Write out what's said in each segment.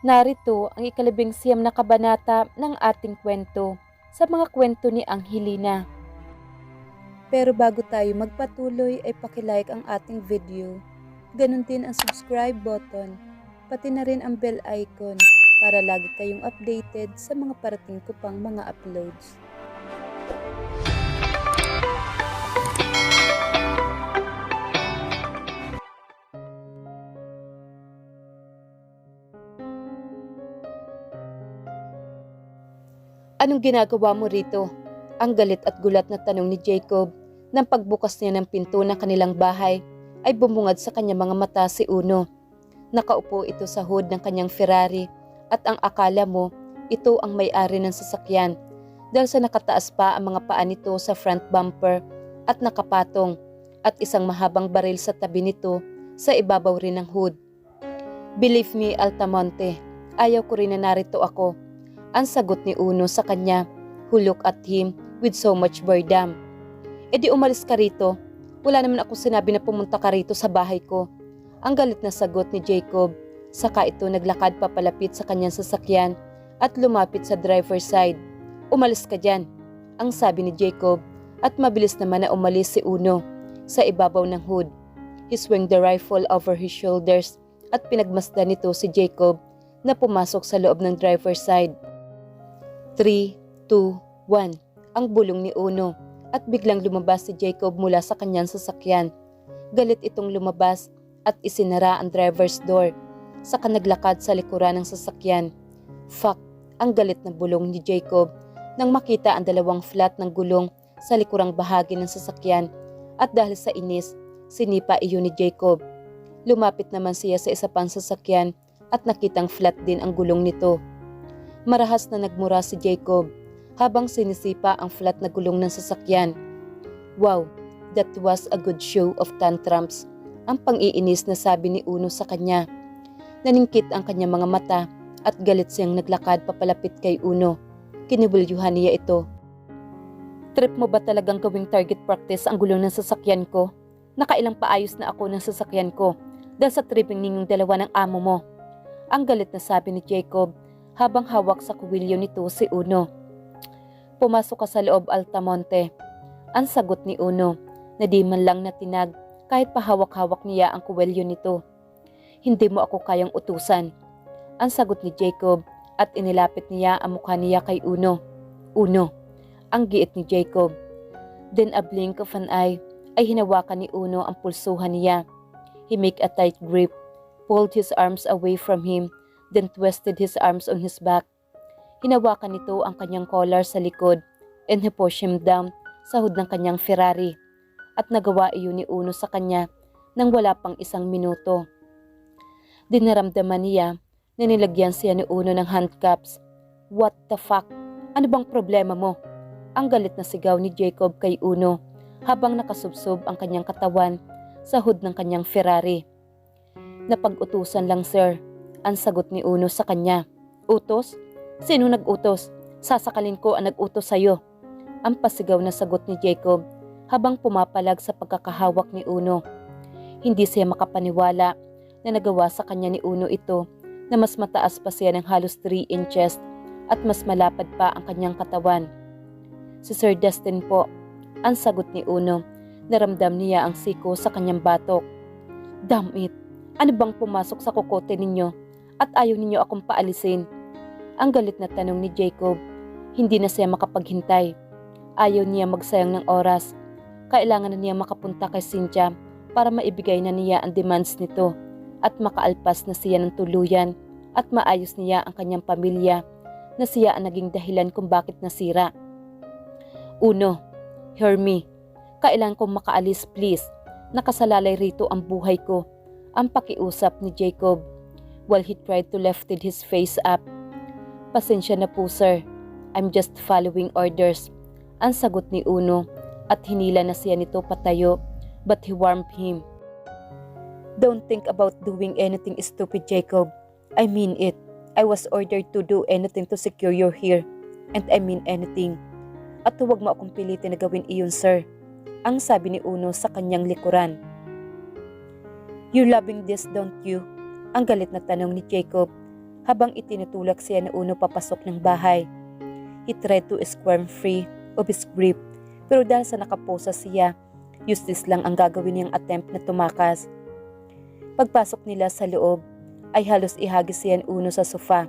Narito ang ika-19 na kabanata ng ating kwento sa mga kwento ni Angelina. Pero bago tayo magpatuloy ay paki-like ang ating video. Ganon din ang subscribe button, pati na rin ang bell icon para lagi kayong updated sa mga parating ko pang mga uploads. Anong ginagawa mo rito? Ang galit at gulat na tanong ni Jacob nang pagbukas niya ng pinto ng kanilang bahay ay bumungad sa kanyang mga mata si Uno. Nakaupo ito sa hood ng kanyang Ferrari at ang akala mo ito ang may-ari ng sasakyan dahil sa nakataas pa ang mga paa nito sa front bumper at nakapatong at isang mahabang baril sa tabi nito sa ibabaw rin ng hood. Believe me, Altamonte, ayaw ko rin na narito ako. Ang sagot ni Uno sa kanya, who looked at him with so much boredom. E di umalis ka rito. Wala naman ako sinabi na pumunta ka rito sa bahay ko. Ang galit na sagot ni Jacob. Saka ito naglakad papalapit sa kanyang sasakyan at lumapit sa driver's side. Umalis ka dyan, ang sabi ni Jacob at mabilis naman na umalis si Uno sa ibabaw ng hood. He swung the rifle over his shoulders at pinagmasdan nito si Jacob na pumasok sa loob ng driver's side. 3, 2, 1 ang bulong ni Uno at biglang lumabas si Jacob mula sa kanyang sasakyan. Galit itong lumabas at isinara ang driver's door. Saka naglakad sa likuran ng sasakyan. Fuck, ang galit na bulong ni Jacob nang makita ang dalawang flat ng gulong sa likurang bahagi ng sasakyan at dahil sa inis, sinipa iyon ni Jacob. Lumapit naman siya sa isa pang sasakyan at nakitang flat din ang gulong nito. Marahas na nagmura si Jacob habang sinisipa ang flat na gulong ng sasakyan. Wow, that was a good show of tantrums, ang pang-iinis na sabi ni Uno sa kanya. Naningkit ang kanyang mga mata at galit siyang naglakad papalapit kay Uno. Kinibulyuhan niya ito. Trip mo ba talagang gawing target practice ang gulong ng sasakyan ko? Nakailang paayos na ako ng sasakyan ko dahil sa tripping ninyong dalawa ng amo mo. Ang galit na sabi ni Jacob habang hawak sa kuwilyo nito si Uno. Pumasok ka sa loob, Altamonte, ang sagot ni Uno na di man lang natinag kahit pahawak-hawak niya ang kuwilyo nito. Hindi mo ako kayang utusan, ang sagot ni Jacob at inilapit niya ang mukha niya kay Uno. Uno, ang giit ni Jacob. Then a blink of an eye ay hinawakan ni Uno ang pulsuhan niya. He made a tight grip, pulled his arms away from him, then twisted his arms on his back. Hinawakan nito ang kanyang collar sa likod and he pushed him down sa hood ng kanyang Ferrari at nagawa iyon ni Uno sa kanya nang wala pang 1 minuto. Dinaramdaman niya na nilagyan siya ni Uno ng handcuffs. What the fuck? Ano bang problema mo? Ang galit na sigaw ni Jacob kay Uno habang nakasubsob ang kanyang katawan sa hood ng kanyang Ferrari. Napag-utusan lang, sir, ang sagot ni Uno sa kanya. Utos? Sino nag-utos? Sasakalin ko ang nag-utos sa'yo, ang pasigaw na sagot ni Jacob habang pumapalag sa pagkakahawak ni Uno. Hindi siya makapaniwala na nagawa sa kanya ni Uno ito na mas mataas pa siya ng halos 3 inches at mas malapad pa ang kanyang katawan. Si Sir Dustin po, ang sagot ni Uno. Naramdam niya ang siko sa kanyang batok. Damn it! Ano bang pumasok sa kokote ninyo at ayaw ninyo akong paalisin? Ang galit na tanong ni Jacob. Hindi na siya makapaghintay. Ayaw niya magsayang ng oras. Kailangan na niya makapunta kay Cynthia para maibigay na niya ang demands nito at makaalpas na siya ng tuluyan at maayos niya ang kanyang pamilya na siya ang naging dahilan kung bakit nasira. Uno, hear me. Kailangan kong makaalis, please. Nakasalalay rito ang buhay ko, ang pakiusap ni Jacob while he tried to lifted his face up. Pasensya na po, sir. I'm just following orders, ang sagot ni Uno at hinila na siya nito patayo but he warned him. Don't think about doing anything stupid, Jacob. I mean it. I was ordered to do anything to secure you here and I mean anything. At huwag mo akong pilitin na gawin iyon, sir, ang sabi ni Uno sa kanyang likuran. You're loving this, don't you? Ang galit na tanong ni Jacob habang itinutulak siya ni Uno papasok ng bahay. He tried to squirm free of his grip, pero dahil sa nakaposa siya, useless lang ang gagawin niyang attempt na tumakas. Pagpasok nila sa loob, ay halos ihagis siya ni Uno sa sofa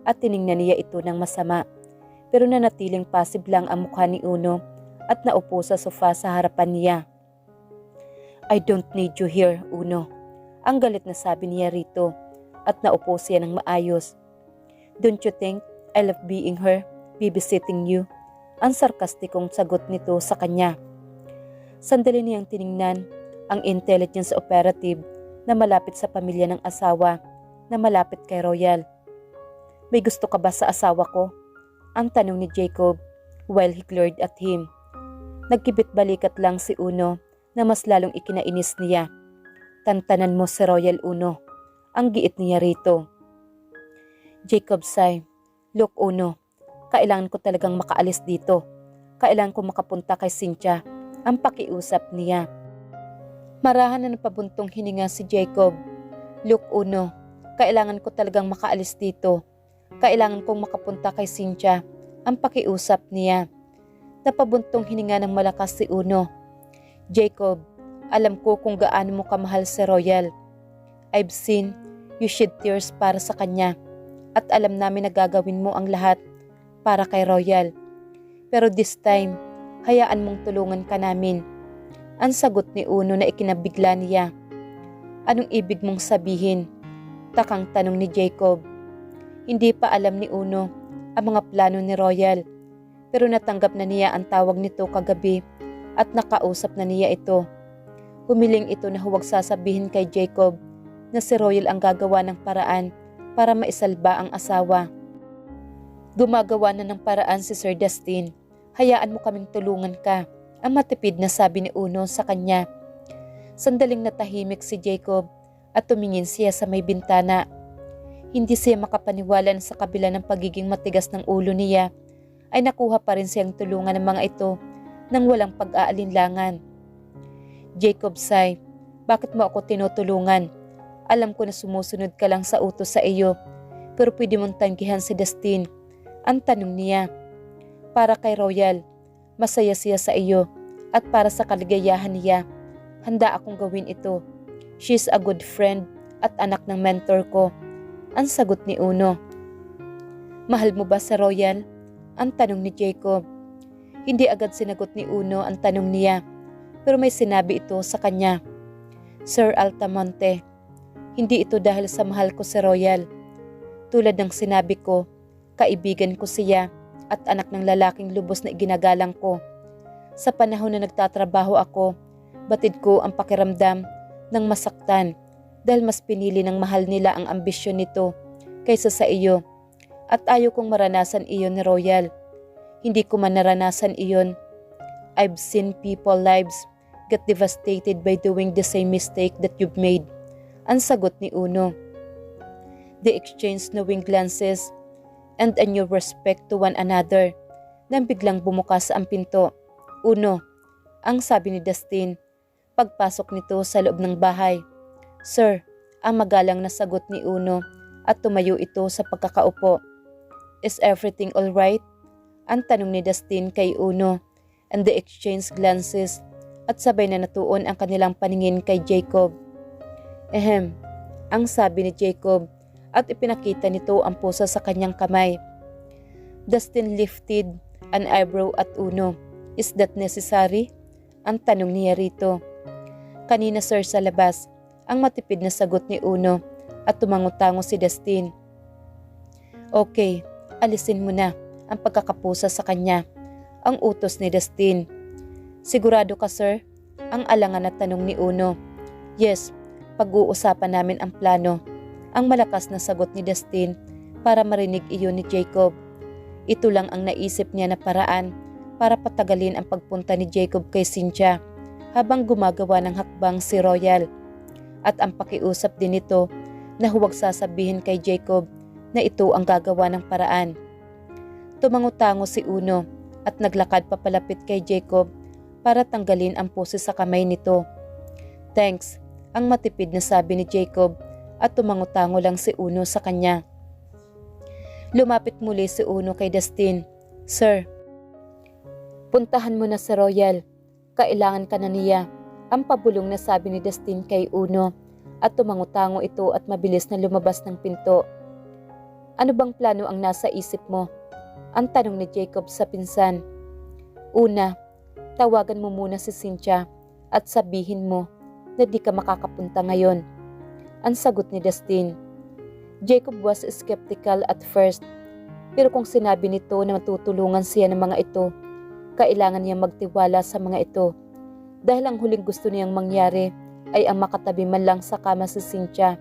at tiningnan niya ito ng masama, pero nanatiling passive lang ang mukha ni Uno at naupo sa sofa sa harapan niya. I don't need you here, Uno. Ang galit na sabi niya rito at naupo siya ng maayos. Don't you think I love being her, babysitting you? Ang sarkastikong sagot nito sa kanya. Sandali niyang tiningnan ang intelligence operative na malapit sa pamilya ng asawa na malapit kay Royal. May gusto ka ba sa asawa ko? Ang tanong ni Jacob while he glared at him. Nagkibit balikat lang si Uno na mas lalong ikinainis niya. Tantanan mo si Royal, Uno. Ang giit niya rito. Jacob sigh. Look, Uno, kailangan ko talagang makaalis dito. Kailangan ko makapunta kay Cynthia. Ang pakiusap niya. Marahan na napabuntong hininga si Jacob. Look, Uno, kailangan ko talagang makaalis dito. Kailangan kong makapunta kay Cynthia. Ang pakiusap niya. Napabuntong hininga ng malakas si Uno. Jacob, alam ko kung gaano mo kamahal si Royal. I've seen you shed tears para sa kanya at alam namin na gagawin mo ang lahat para kay Royal. Pero this time, hayaan mong tulungan ka namin. Ang sagot ni Uno na ikinabigla niya. Anong ibig mong sabihin? Takang tanong ni Jacob. Hindi pa alam ni Uno ang mga plano ni Royal, pero natanggap na niya ang tawag nito kagabi at nakausap na niya ito. Humiling ito na huwag sasabihin kay Jacob na si Royal ang gagawa ng paraan para maisalba ang asawa. Gumagawa na ng paraan si Sir Dustin. Hayaan mo kaming tulungan ka, ang matipid na sabi ni Uno sa kanya. Sandaling natahimik si Jacob at tumingin siya sa may bintana. Hindi siya makapaniwala na sa kabila ng pagiging matigas ng ulo niya, ay nakuha pa rin siyang tulungan ng mga ito nang walang pag-aalinlangan. Jacob sigh, bakit mo ako tinutulungan? Alam ko na sumusunod ka lang sa utos sa iyo, pero pwede mong tanggihan si Dustin. Ang tanong niya. Para kay Royal, masaya siya sa iyo at para sa kaligayahan niya, handa akong gawin ito. She's a good friend at anak ng mentor ko. Ang sagot ni Uno. Mahal mo ba sa Royal? Ang tanong ni Jacob. Hindi agad sinagot ni Uno ang tanong niya, pero may sinabi ito sa kanya. Sir Altamonte, hindi ito dahil sa mahal ko si Royal. Tulad ng sinabi ko, kaibigan ko siya at anak ng lalaking lubos na iginagalang ko. Sa panahon na nagtatrabaho ako, batid ko ang pakiramdam ng masaktan dahil mas pinili ng mahal nila ang ambisyon nito kaysa sa iyo. At ayaw kong maranasan iyon ni Royal. Hindi ko man naranasan iyon. I've seen people lives get devastated by doing the same mistake that you've made. Ang sagot ni Uno. They exchanged knowing glances and a new respect to one another. Nang biglang bumukas ang pinto. Uno, ang sabi ni Dustin, pagpasok nito sa loob ng bahay. Sir, ang magalang na sagot ni Uno at tumayo ito sa pagkakaupo. Is everything all right? Ang tanong ni Dustin kay Uno and they exchanged glances at sabay na natuon ang kanilang paningin kay Jacob. Ang sabi ni Jacob at ipinakita nito ang pusa sa kanyang kamay. Dustin lifted an eyebrow at Uno. Is that necessary? Ang tanong niya rito. Kanina sir sa labas, ang matipid na sagot ni Uno at tumango-tango si Dustin. Okay, alisin mo na ang pagkakapusa sa kanya. Ang utos ni Dustin. Sigurado ka sir? Ang alangan na tanong ni Uno. Yes, pag-uusapan namin ang plano. Ang malakas na sagot ni Dustin para marinig iyon ni Jacob. Ito lang ang naisip niya na paraan para patagalin ang pagpunta ni Jacob kay Cynthia habang gumagawa ng hakbang si Royal. At ang pakiusap din nito na huwag sasabihin kay Jacob na ito ang gagawa ng paraan. Tumango-tango si Uno at naglakad papalapit kay Jacob para tanggalin ang pusi sa kamay nito. Thanks, ang matipid na sabi ni Jacob at tumango-tango lang si Uno sa kanya. Lumapit muli si Uno kay Dustin. "Sir, puntahan mo na si Royal. Kailangan ka na niya." Ang pabulong na sabi ni Dustin kay Uno at tumango-tango ito at mabilis na lumabas ng pinto. "Ano bang plano ang nasa isip mo?" ang tanong ni Jacob sa pinsan. "Una, tawagan mo muna si Cynthia at sabihin mo na di ka makakapunta ngayon," ang sagot ni Dustin. Jacob was skeptical at first, pero kung sinabi nito na matutulungan siya ng mga ito, kailangan niya magtiwala sa mga ito dahil ang huling gusto niyang mangyari ay ang makatabi man lang sa kama si Cynthia.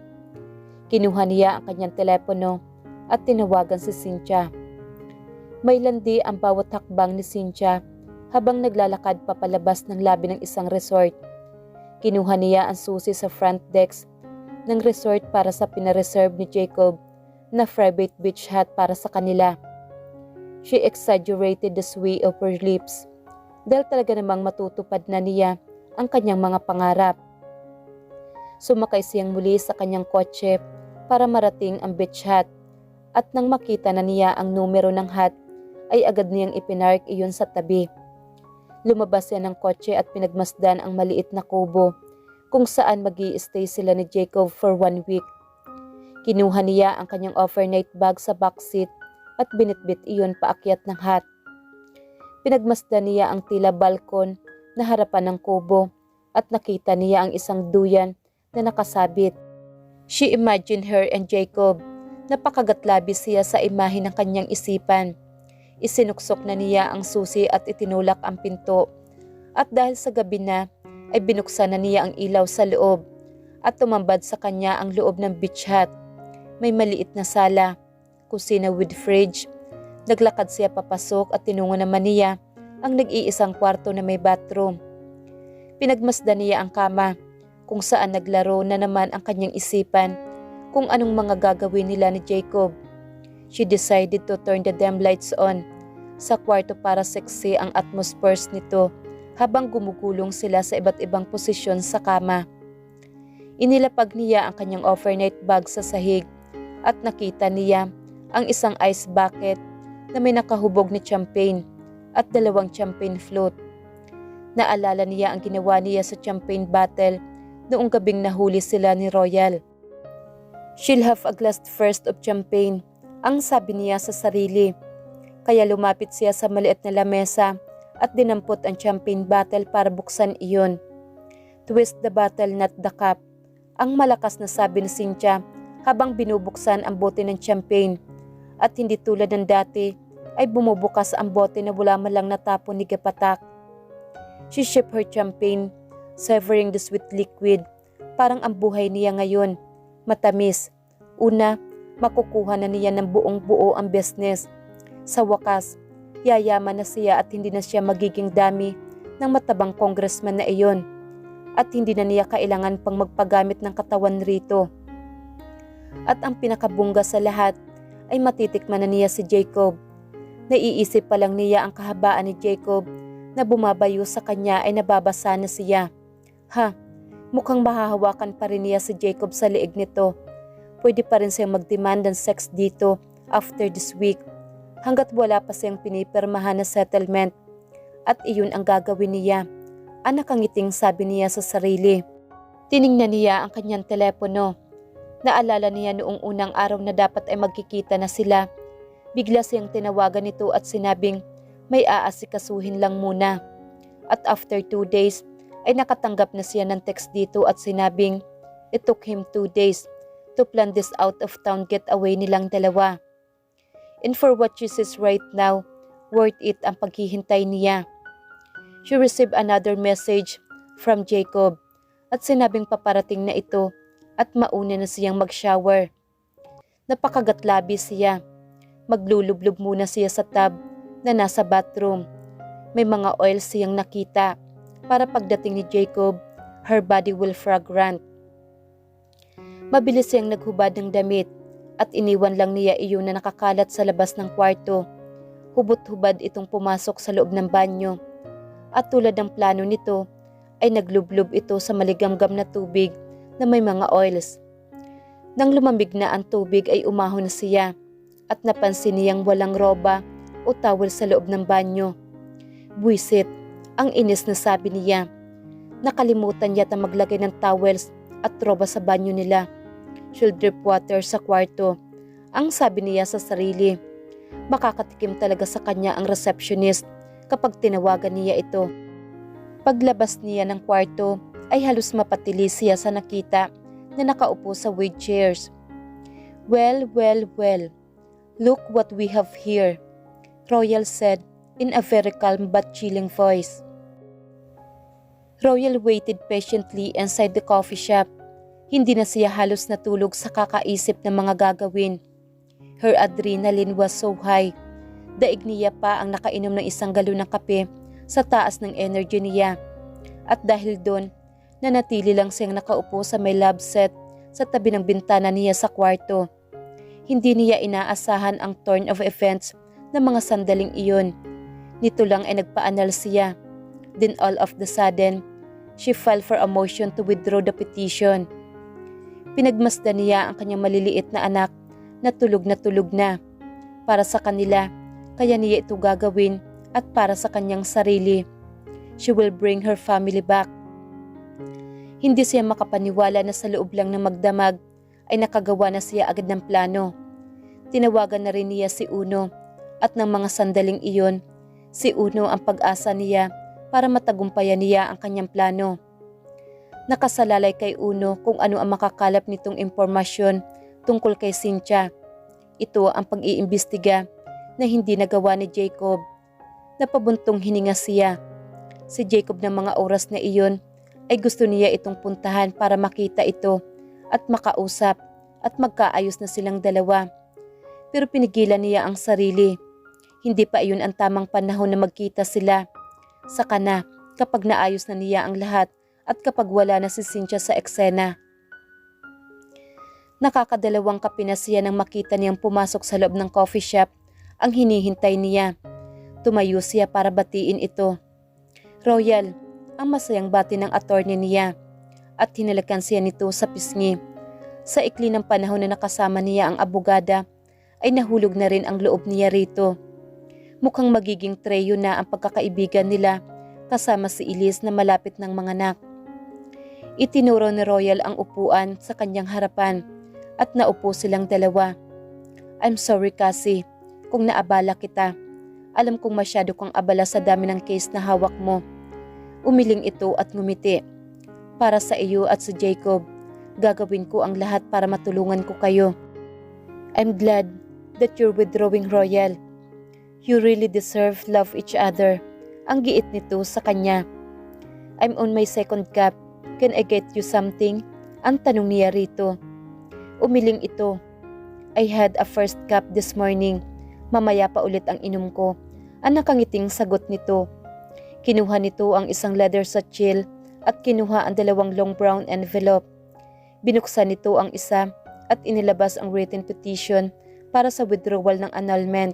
Kinuha niya ang kanyang telepono at tinawagan si Cynthia. May landi ang bawat hakbang ni Cynthia habang naglalakad papalabas ng labi ng isang resort. Kinuha niya ang susi sa front desk ng resort para sa pinareserve ni Jacob na private beach hut para sa kanila. She exaggerated the sway of her lips dahil talaga namang matutupad na niya ang kanyang mga pangarap. Sumakay siyang muli sa kanyang kotse para marating ang beach hut at nang makita na niya ang numero ng hut ay agad niyang ipinark iyon sa tabi. Lumabas siya ng kotse at pinagmasdan ang maliit na kubo kung saan mag-i-stay sila ni Jacob for 1 week. Kinuha niya ang kanyang overnight bag sa backseat at binitbit iyon paakyat ng hut. Pinagmasdan niya ang tila balkon na harapan ng kubo at nakita niya ang isang duyan na nakasabit. She imagined her and Jacob. Napakagatlabi siya sa imahe ng kanyang isipan. Isinuksok na niya ang susi at itinulak ang pinto. At dahil sa gabi na, ay binuksan na niya ang ilaw sa loob at tumambad sa kanya ang loob ng beach hut. May maliit na sala, kusina with fridge. Naglakad siya papasok at tinungo naman niya ang nag-iisang kwarto na may bathroom. Pinagmasdan niya ang kama kung saan naglaro na naman ang kanyang isipan kung anong mga gagawin nila ni Jacob. She decided to turn the dim lights on sa kwarto para sexy ang atmospheres nito habang gumugulong sila sa iba't ibang posisyon sa kama. Inilapag niya ang kanyang overnight bag sa sahig at nakita niya ang isang ice bucket na may nakahubog na champagne at 2 champagne float. Naalala niya ang ginawa niya sa champagne bottle noong gabing nahuli sila ni Royal. "She'll have a glass first of champagne," ang sabi niya sa sarili. Kaya lumapit siya sa maliit na lamesa at dinampot ang champagne bottle para buksan iyon. "Twist the bottle, not the cup," ang malakas na sabi ni Cynthia habang binubuksan ang bote ng champagne. At hindi tulad ng dati ay bumubukas ang bote na wala man lang natapon ni Gapatak. She sipped her champagne, savoring the sweet liquid. Parang ang buhay niya ngayon, matamis. Una, makukuha na niya ng buong buo ang business. Sa wakas, yayaman na siya at hindi na siya magiging dami ng matabang congressman na iyon. At hindi na niya kailangan pang magpagamit ng katawan rito. At ang pinakabungga sa lahat ay matitikman na niya si Jacob. Naiisip pa lang niya ang kahabaan ni Jacob na bumabayo sa kanya ay nababasa na siya. Mukhang mahahawakan pa rin niya si Jacob sa liig nito. Pwede pa rin siyang mag-demand ng sex dito after this week hanggat wala pa siyang pinipirmahan na settlement. At iyon ang gagawin niya. Ang nakangiting sabi niya sa sarili. Tiningnan niya ang kanyang telepono. Naalala niya noong unang araw na dapat ay magkikita na sila. Bigla siyang tinawagan nito at sinabing may aasikasuhin lang muna. At after 2 days ay nakatanggap na siya ng text dito at sinabing it took him 2 days to plan this out of town getaway nilang dalawa. And for what she sees right now, worth it ang paghihintay niya. She received another message from Jacob at sinabing paparating na ito at mauna na siyang mag-shower. Napakagatlabi siya. Maglulublob muna siya sa tub na nasa bathroom. May mga oil siyang nakita para pagdating ni Jacob, her body will fragrant. Mabilis siyang naghubad ng damit at iniwan lang niya iyon na nakakalat sa labas ng kwarto. Hubot-hubad itong pumasok sa loob ng banyo. At tulad ng plano nito, ay naglublob ito sa maligamgam na tubig na may mga oils. Nang lumamig na ang tubig ay umahon na siya at napansin niyang walang roba o towel sa loob ng banyo. Buwisit, ang inis na sabi niya. Nakalimutan yata maglagay ng towels at roba sa banyo nila. She'll drip water sa kwarto. Ang sabi niya sa sarili. Makakatikim talaga sa kanya ang receptionist kapag tinawagan niya ito. Paglabas niya ng kwarto ay halos mapatili siya sa nakita na nakaupo sa wheelchairs. Well, well, well. Look what we have here, Royal said in a very calm but chilling voice. Royal waited patiently inside the coffee shop. Hindi na siya halos natulog sa kakaisip ng mga gagawin. Her adrenaline was so high. Daig niya pa ang nakainom ng 1 galon ng kape sa taas ng energy niya. At dahil doon, nanatili lang siyang nakaupo sa may love set sa tabi ng bintana niya sa kwarto. Hindi niya inaasahan ang turn of events ng mga sandaling iyon. Nito lang ay nagpaanal siya. Then all of the sudden, she filed for a motion to withdraw the petition. Pinagmasdan niya ang kanyang maliliit na anak na tulog na. Para sa kanila, kaya niya ito gagawin at para sa kanyang sarili. She will bring her family back. Hindi siya makapaniwala na sa loob lang ng magdamag ay nakagawa na siya agad ng plano. Tinawagan na rin niya si Uno at ng mga sandaling iyon, si Uno ang pag-asa niya para matagumpayan niya ang kanyang plano. Nakasalalay kay Uno kung ano ang makakalap nitong impormasyon tungkol kay Cynthia. Ito ang pag-iimbestiga na hindi nagawa ni Jacob. Napabuntong hininga siya. Si Jacob ng mga oras na iyon ay gusto niya itong puntahan para makita ito at makausap at magkaayos na silang dalawa. Pero pinigilan niya ang sarili. Hindi pa iyon ang tamang panahon na magkita sila. Saka na kapag naayos na niya ang lahat at kapag wala na si Cynthia sa eksena. Nakakadalawang kape na siya nang makita niyang pumasok sa loob ng coffee shop ang hinihintay niya. Tumayo siya para batiin ito. Royal, ang masayang bati ng attorney niya at hinalakan siya nito sa pisngi. Sa ikli ng panahon na nakasama niya ang abogada ay nahulog na rin ang loob niya rito. Mukhang magiging treyo na ang pagkakaibigan nila kasama si Elise na malapit ng mga anak. Itinuro ni Royal ang upuan sa kanyang harapan at naupo silang dalawa. I'm sorry Cassie kung naabala kita. Alam kong masyado kang abala sa dami ng case na hawak mo. Umiling ito at ngumiti. Para sa iyo at sa Jacob, gagawin ko ang lahat para matulungan ko kayo. I'm glad that you're withdrawing, Royal. You really deserve love each other. Ang giit nito sa kanya. I'm on my second cup. Can I get you something? Ang tanong niya rito. Umiling ito. I had a first cup this morning. Mamaya pa ulit ang inom ko. Ang nakangiting sagot nito. Kinuha nito ang isang leather satchel at kinuha ang 2 long brown envelope. Binuksan nito ang isa at inilabas ang written petition para sa withdrawal ng annulment.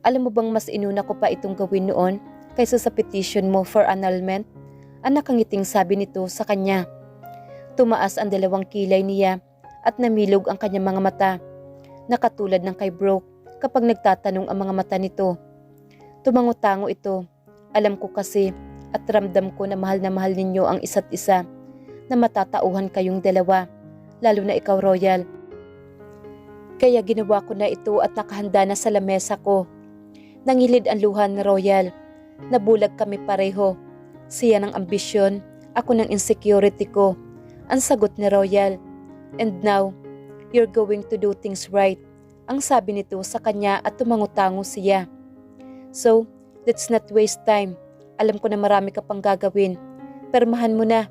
Alam mo bang mas inuna ko pa itong gawin noon kaysa sa petition mo for annulment? Ang nakangiting sabi nito sa kanya. Tumaas ang 2 kilay niya at namilog ang kanyang mga mata. Nakatulad ng kay Brooke kapag nagtatanong ang mga mata nito. Tumango-tango ito. Alam ko kasi at ramdam ko na mahal ninyo ang isa't isa, na matatauhan kayong dalawa, lalo na ikaw Royal. Kaya ginawa ko na ito at nakahanda na sa lamesa ko. Nangilid ang luha ni Royal. Nabulag kami pareho. Siya ng ambisyon, ako ng insecurity ko. Ang sagot ni Royal. And now, you're going to do things right. Ang sabi nito sa kanya at tumango-tango siya. So, let's not waste time. Alam ko na marami ka pang gagawin. Permahan mo na,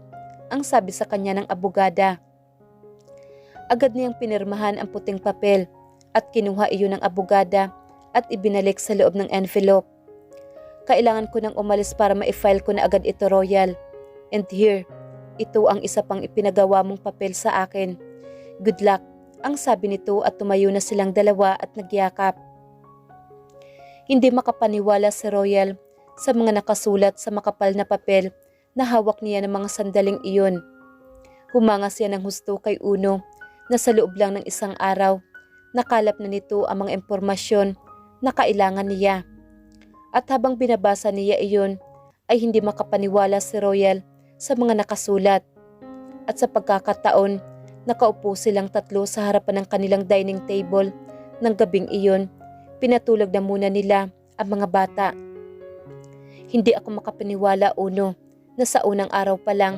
ang sabi sa kanya ng abogada. Agad niyang pinirmahan ang puting papel at kinuha iyon ng abogada at ibinalik sa loob ng envelope. Kailangan ko nang umalis para ma-file ko na agad ito, Royal. And here, ito ang isa pang ipinagawa mong papel sa akin. Good luck, ang sabi nito at tumayo na silang dalawa at nagyakap. Hindi makapaniwala si Royal sa mga nakasulat sa makapal na papel na hawak niya ng mga sandaling iyon. Humanga siya ng husto kay Uno na sa loob lang ng 1 araw, nakalap na nito ang mga impormasyon na kailangan niya. At habang binabasa niya iyon, ay hindi makapaniwala si Royal sa mga nakasulat. At sa pagkakataon, nakaupo silang tatlo sa harapan ng kanilang dining table ng gabing iyon, pinatulog na muna nila ang mga bata. Hindi ako makapaniwala, Uno, na sa unang araw pa lang,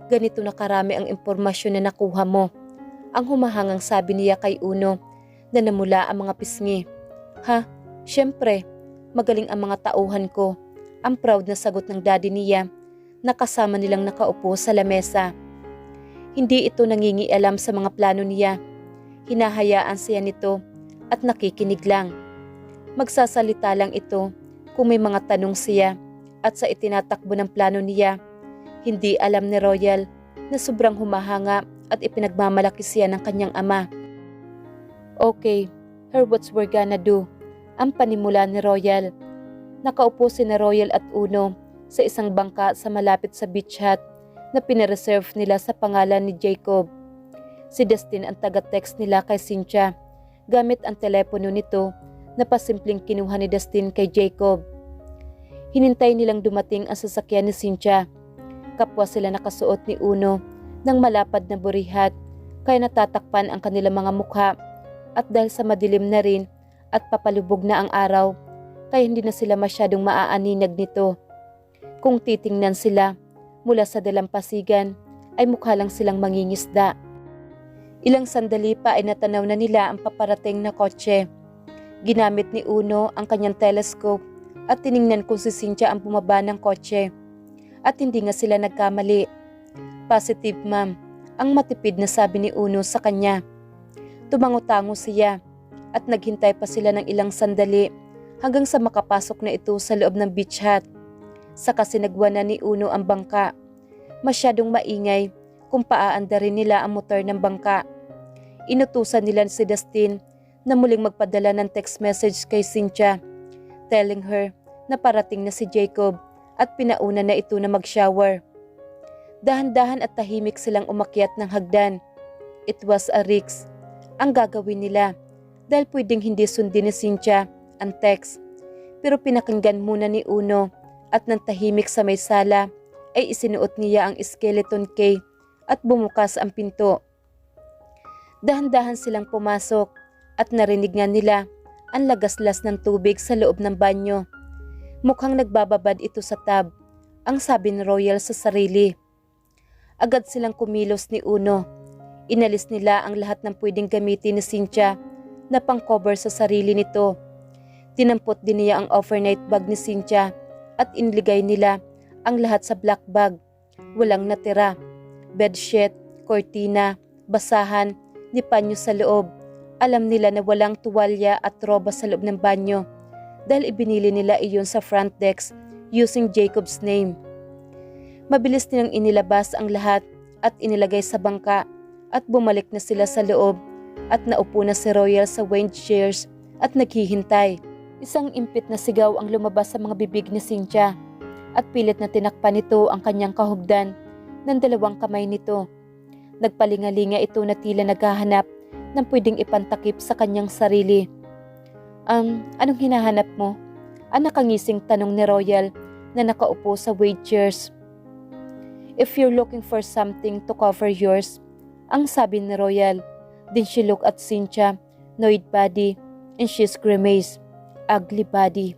ganito na karami ang impormasyon na nakuha mo. Ang humahangang sabi niya kay Uno na namula ang mga pisngi. Ha, syempre, magaling ang mga tauhan ko. Ang proud na sagot ng daddy niya na kasama nilang nakaupo sa lamesa. Hindi ito nangingialam sa mga plano niya. Hinahayaan siya nito at nakikinig lang. Magsasalita lang ito kung may mga tanong siya at sa itinatakbo ng plano niya. Hindi alam ni Royal na sobrang humahanga at ipinagmamalaki siya ng kanyang ama. Okay, here's what we're gonna do. Ang panimula ni Royal. Nakaupo si na Royal at Uno sa isang bangka sa malapit sa beach hut na pinareserve nila sa pangalan ni Jacob. Si Dustin ang taga-text nila kay Cynthia gamit ang telepono nito na pasimpleng kinuha ni Dustin kay Jacob. Hinintay nilang dumating ang sasakyan ni Cynthia. Kapwa sila nakasuot ni Uno ng malapad na burihat kaya natatakpan ang kanilang mga mukha at dahil sa madilim na rin at papalubog na ang araw kaya hindi na sila masyadong maaaninag nito. Kung titingnan sila mula sa dalampasigan ay mukha lang silang mangingisda. Ilang sandali pa ay natanaw na nila ang paparating na kotse. Ginamit ni Uno ang kanyang telescope at tiningnan kung si Cynthia ang bumaba ng kotse. At hindi nga sila nagkamali. Positive, ma'am, ang matipid na sabi ni Uno sa kanya. Tumango-tango siya at naghintay pa sila ng ilang sandali hanggang sa makapasok na ito sa loob ng beach hut. Saka sinagwa na ni Uno ang bangka. Masyadong maingay kung paaandarin nila ang motor ng bangka. Inutusan nila si Dustin na muling magpadala ng text message kay Cynthia, telling her na parating na si Jacob at pinauna na ito na mag-shower. Dahan-dahan at tahimik silang umakyat ng hagdan. It was a risk ang gagawin nila dahil pwedeng hindi sundin ni Cynthia ang text. Pero pinakinggan muna ni Uno at nang tahimik sa may sala ay isinuot niya ang skeleton key at bumukas ang pinto. Dahan-dahan silang pumasok at narinig nga nila ang lagaslas ng tubig sa loob ng banyo. Mukhang nagbababad ito sa tub, ang sabi ni Royal sa sarili. Agad silang kumilos ni Uno. Inalis nila ang lahat ng pwedeng gamitin ni Cynthia na pang-cover sa sarili nito. Tinampot din niya ang overnight bag ni Cynthia at inligay nila ang lahat sa black bag. Walang natira. Bedsheet, kortina, basahan, ni panyo sa loob. Alam nila na walang tuwalya at roba sa loob ng banyo dahil ibinili nila iyon sa front desk using Jacob's name. Mabilis nilang inilabas ang lahat at inilagay sa bangka at bumalik na sila sa loob at naupo na si Royal sa wind chairs at naghihintay. Isang impit na sigaw ang lumabas sa mga bibig ni Cynthia at pilit na tinakpan nito ang kanyang kahugdan ng dalawang kamay nito. Nagpalingalinga ito na tila naghahanap ng pwedeng ipantakip sa kanyang sarili. Anong hinahanap mo? Ang nakangising tanong ni Royal na nakaupo sa wade chairs. If you're looking for something to cover yours, ang sabi ni Royal. Then she looked at Cynthia, annoyed body, and she's grimaced. Ugly body.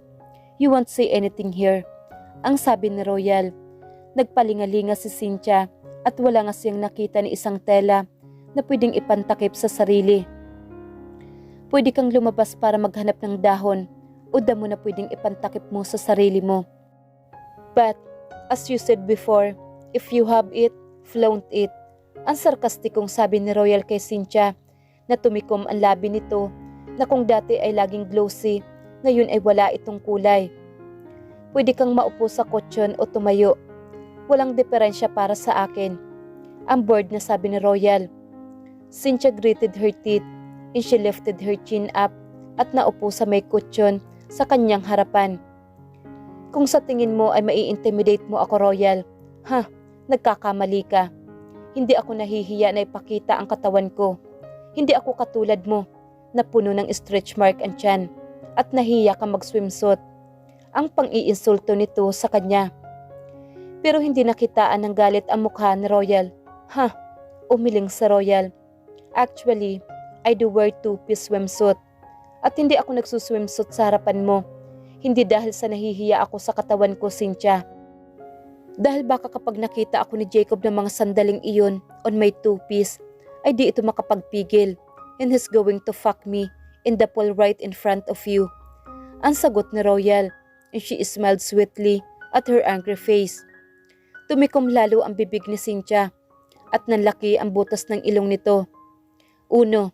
You won't say anything here, ang sabi ni Royal. Nagpalingalinga si Cynthia at wala nga siyang nakita ni isang tela na pwedeng ipantakip sa sarili. Pwede kang lumabas para maghanap ng dahon o damo na pwedeng ipantakip mo sa sarili mo. But, as you said before, if you have it, flaunt it. Ang sarkastikong sabi ni Royal kay Cynthia na tumikom ang labi nito na kung dati ay laging glossy, ngayon ay wala itong kulay. Pwede kang maupo sa kutsyon o tumayo. Walang diferensya para sa akin. Ang bored na sabi ni Royal. Cynthia gritted her teeth and she lifted her chin up at naupo sa may kutsyon sa kanyang harapan. Kung sa tingin mo ay mai-intimidate mo ako, Royal, nagkakamali ka. Hindi ako nahihiya na ipakita ang katawan ko. Hindi ako katulad mo na puno ng stretch mark ang tiyan at nahiya ka mag-swimsuit. Ang pang-iinsulto nito sa kanya. Pero hindi nakitaan ng galit ang mukha ni Royal. Ha, umiling sa Royal. Actually, I do wear two-piece swimsuit. At hindi ako nagsuswimsuit sa harapan mo. Hindi dahil sa nahihiya ako sa katawan ko, Cynthia. Dahil baka kapag nakita ako ni Jacob ng mga sandaling iyon on my two-piece, ay di ito makapagpigil. And he's going to fuck me in the pool right in front of you. Ang sagot ni Royal, and she smiled sweetly at her angry face. Tumikom lalo ang bibig ni Cynthia at nanlaki ang butas ng ilong nito. Uno,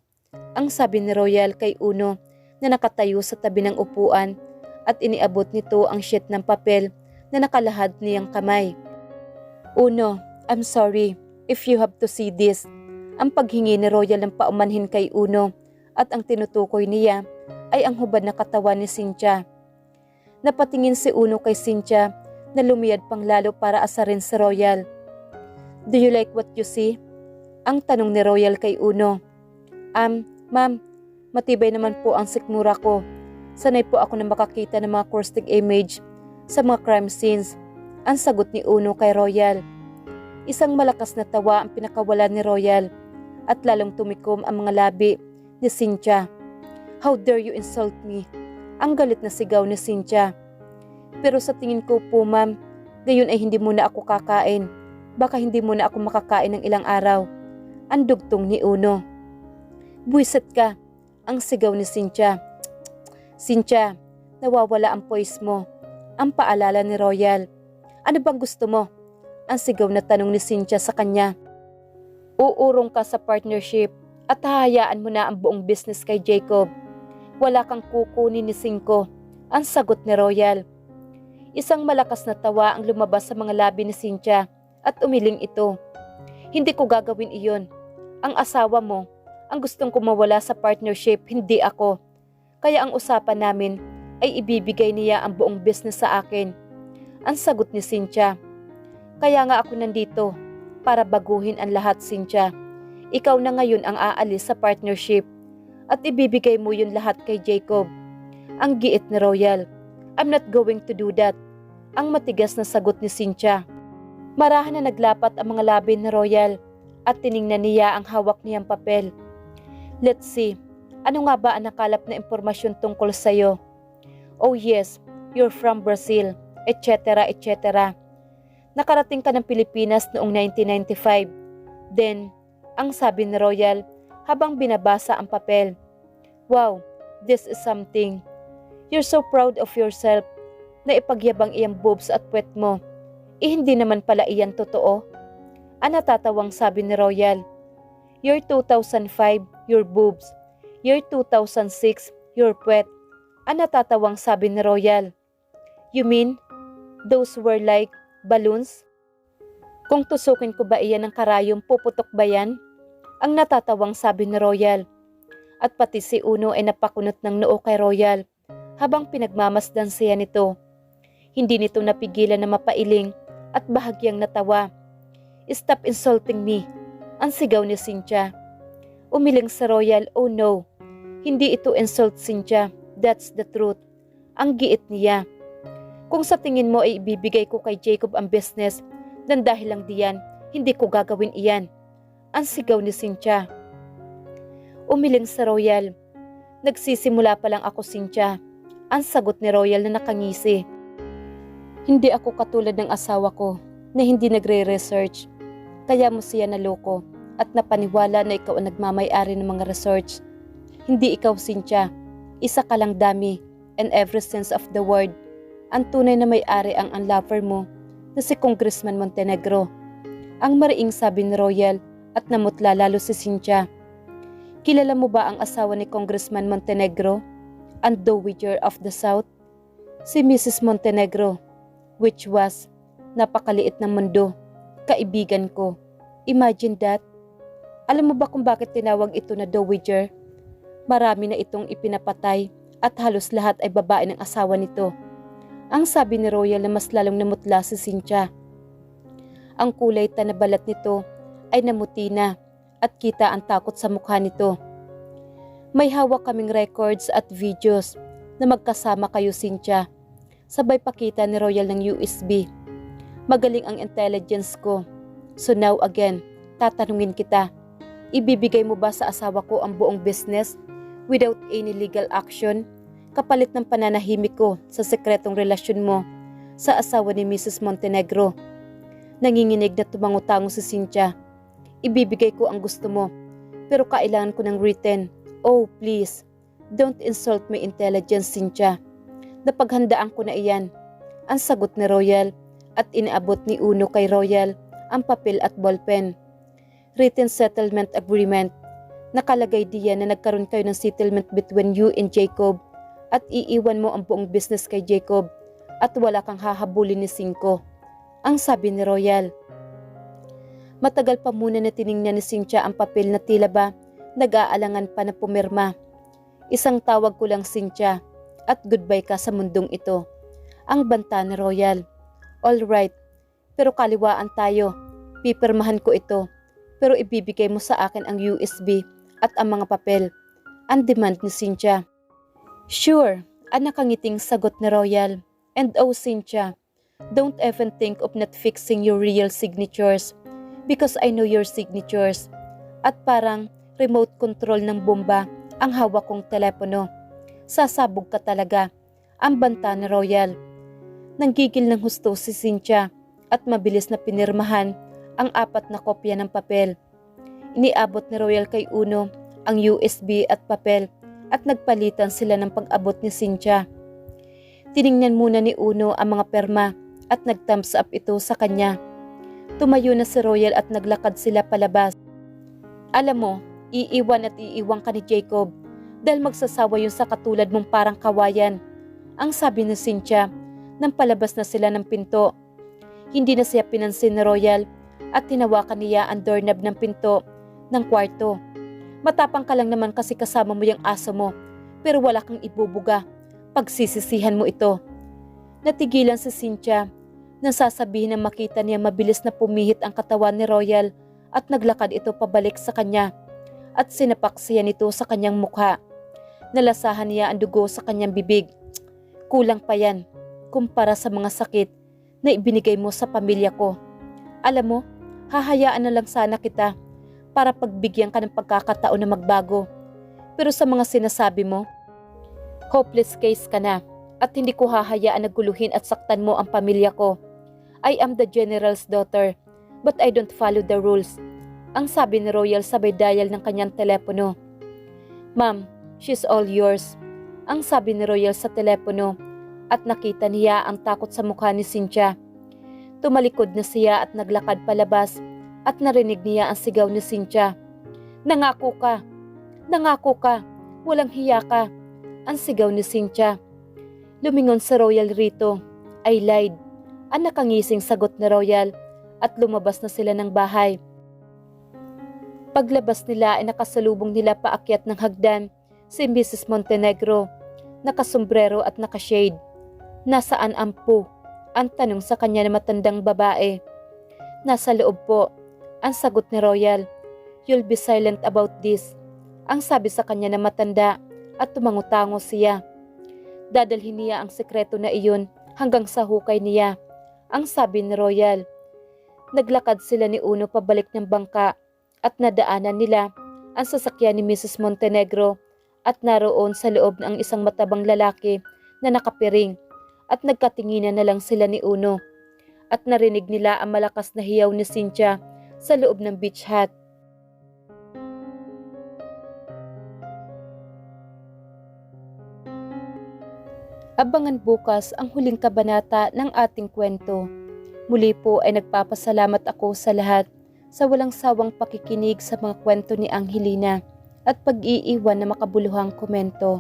ang sabi ni Royal kay Uno na nakatayo sa tabi ng upuan at iniabot nito ang sheet ng papel na nakalahad niyang kamay. Uno, I'm sorry if you have to see this. Ang paghingi ni Royal ng paumanhin kay Uno at ang tinutukoy niya ay ang hubad na katawan ni Cynthia. Napatingin si Uno kay Cynthia na lumiyad pang lalo para asarin si Royal. Do you like what you see? Ang tanong ni Royal kay Uno. Ma'am, matibay naman po ang sikmura ko. Sanay po ako na makakita ng mga caustic image sa mga crime scenes. Ang sagot ni Uno kay Royal. Isang malakas na tawa ang pinakawalan ni Royal at lalong tumikom ang mga labi ni Cynthia. How dare you insult me? Ang galit na sigaw ni Cynthia. Pero sa tingin ko po ma'am, gayon ay hindi muna ako kakain. Baka hindi muna ako makakain ng ilang araw. Ang dugtong ni Uno. Buwiset ka, ang sigaw ni Cynthia. Cynthia, nawawala ang poise mo. Ang paalala ni Royal. Ano bang gusto mo? Ang sigaw na tanong ni Cynthia sa kanya. Uurong ka sa partnership at hahayaan mo na ang buong business kay Jacob. Wala kang kukunin ni Cinco, ang sagot ni Royal. Isang malakas na tawa ang lumabas sa mga labi ni Cynthia at umiling ito. Hindi ko gagawin iyon. Ang asawa mo, ang gustong kumawala sa partnership, hindi ako. Kaya ang usapan namin ay ibibigay niya ang buong business sa akin. Ang sagot ni Cynthia. Kaya nga ako nandito para baguhin ang lahat, Cynthia. Ikaw na ngayon ang aalis sa partnership at ibibigay mo yun lahat kay Jacob. Ang giit ni Royal. I'm not going to do that. Ang matigas na sagot ni Cynthia. Marahan na naglapat ang mga labi ni Royal at tiningnan niya ang hawak niyang papel. Let's see, ano nga ba ang nakalap na impormasyon tungkol sa'yo? Oh yes, you're from Brazil, etc. etc. Nakarating ka ng Pilipinas noong 1995. Then, ang sabi ni Royal habang binabasa ang papel. Wow, this is something. You're so proud of yourself na ipagyabang iyang boobs at puwet mo. Hindi naman pala iyan totoo. Ang natatawang sabi ni Royal. Year 2005, your boobs. Year 2006, your puwet. Ang natatawang sabi ni Royal. You mean, those were like balloons? Kung tusukin ko ba iyan ng karayom, puputok ba yan? Ang natatawang sabi ni Royal. At pati si Uno ay napakunot ng noo kay Royal habang pinagmamasdan siya nito. Hindi nito napigilan na mapailing at bahagyang natawa. Stop insulting me, ang sigaw ni Cynthia. Umiling sa Royal, oh no, hindi ito insult, Cynthia, that's the truth. Ang giit niya. Kung sa tingin mo ay ibibigay ko kay Jacob ang business, dan dahil lang diyan, hindi ko gagawin iyan. Ang sigaw ni Cynthia. Umiling sa Royal. Nagsisimula pa lang ako, Cynthia. Ang sagot ni Royal na nakangisi. Hindi ako katulad ng asawa ko na hindi nagre-research. Kaya mo siya naloko at napaniwala na ikaw ang nagmamay-ari ng mga research. Hindi ikaw, Cynthia. Isa ka lang dami in every sense of the word. Ang tunay na may-ari ang unlover mo na si Congressman Montenegro. Ang mariing sabi ni Royal at namutla lalo si Cynthia. Kilala mo ba ang asawa ni Congressman Montenegro? Ang Dowager of the South? Si Mrs. Montenegro, which was napakaliit ng mundo, kaibigan ko. Imagine that. Alam mo ba kung bakit tinawag ito na Dowager? Marami na itong ipinapatay at halos lahat ay babae ng asawa nito. Ang sabi ni Royal na mas lalong namutla si Cynthia. Ang kulay tanabalat nito ay namuti na at kita ang takot sa mukha nito. May hawak kaming records at videos na magkasama kayo, Cynthia. Sabay pakita ni Royal ng USB. Magaling ang intelligence ko. So now again, tatanungin kita. Ibibigay mo ba sa asawa ko ang buong business without any legal action kapalit ng pananahimik ko sa sekretong relasyon mo sa asawa ni Mrs. Montenegro? Nanginginig na tumangutango si Cynthia. Ibibigay ko ang gusto mo, pero kailangan ko ng written. Oh, please, don't insult my intelligence, Cynthia. Napaghandaan ko na iyan. Ang sagot ni Royal at inaabot ni Uno kay Royal ang papel at ballpen. Written settlement agreement. Nakalagay diyan na nagkaroon kayo ng settlement between you and Jacob at iiwan mo ang buong business kay Jacob at wala kang hahabulin ni Cinco. Ang sabi ni Royal. Matagal pa muna na tiningnan ni Cynthia ang papel na tila ba nag-aalangan pa na pumirma. Isang tawag ko lang, Cynthia, at goodbye ka sa mundong ito. Ang banta ni Royal. All right, pero kaliwaan tayo. Pipirmahan ko ito, pero ibibigay mo sa akin ang USB at ang mga papel. Ang demand ni Cynthia. Sure, ang nakangiting sagot ni Royal. And oh, Cynthia, don't even think of not fixing your real signatures because I know your signatures. At parang remote control ng bomba ang hawak kong telepono. Sasabog ka talaga. Ang banta ni Royal. Nanggigil ng husto si Cynthia at mabilis na pinirmahan ang 4 na kopya ng papel. Iniabot ni Royal kay Uno ang USB at papel at nagpalitan sila ng pag-abot ni Cynthia. Tiningnan muna ni Uno ang mga perma at nag-thumbs up ito sa kanya. Tumayo na si Royal at naglakad sila palabas. Alam mo, iiwan ka ni Jacob dahil magsasawa yun sa katulad mong parang kawayan. Ang sabi ni Cynthia nang palabas na sila ng pinto. Hindi na siya pinansin ni Royal at tinawakan niya ang doorknob ng pinto ng kwarto. Matapang ka lang naman kasi kasama mo yung aso mo pero wala kang ibubuga. Pagsisisihan mo ito. Natigilan si Cynthia nang sasabihin na makita niya mabilis na pumihit ang katawan ni Royal at naglakad ito pabalik sa kanya at sinapak siya nito sa kanyang mukha. Nalasahan niya ang dugo sa kanyang bibig. Kulang pa yan kumpara sa mga sakit na ibinigay mo sa pamilya ko. Alam mo, hahayaan na lang sana kita para pagbigyan ka ng pagkakataon na magbago. Pero sa mga sinasabi mo, hopeless case ka na at hindi ko hahayaan na guluhin at saktan mo ang pamilya ko. I am the general's daughter but I don't follow the rules. Ang sabi ni Royal sabay dial ng kanyang telepono. Ma'am, she's all yours. Ang sabi ni Royal sa telepono at nakita niya ang takot sa mukha ni Cynthia. Tumalikod na siya at naglakad palabas at narinig niya ang sigaw ni Cynthia. Nangako ka! Nangako ka! Walang hiya ka! Ang sigaw ni Cynthia. Lumingon si Royal rito. I lied. Ang nakangising sagot ni Royal at lumabas na sila ng bahay. Paglabas nila ay nakasalubong nila paakyat ng hagdan si Mrs. Montenegro, nakasombrero at nakashade. Nasaan ang po? Ang tanong sa kanya na matandang babae. Nasa loob po. Ang sagot ni Royal. You'll be silent about this. Ang sabi sa kanya na matanda at tumangutango siya. Dadalhin niya ang sekreto na iyon hanggang sa hukay niya. Ang sabi ni Royal. Naglakad sila ni Uno pabalik ng bangka at nadaanan nila ang sasakyan ni Mrs. Montenegro at naroon sa loob ng isang matabang lalaki na nakapiring at nagkatinginan na lang sila ni Uno at narinig nila ang malakas na hiyaw ni Cynthia sa loob ng beach hut. Abangan bukas ang huling kabanata ng ating kwento. Muli po ay nagpapasalamat ako sa lahat sa walang sawang pakikinig sa mga kwento ni Angelina at pag-iiwan na makabuluhang komento.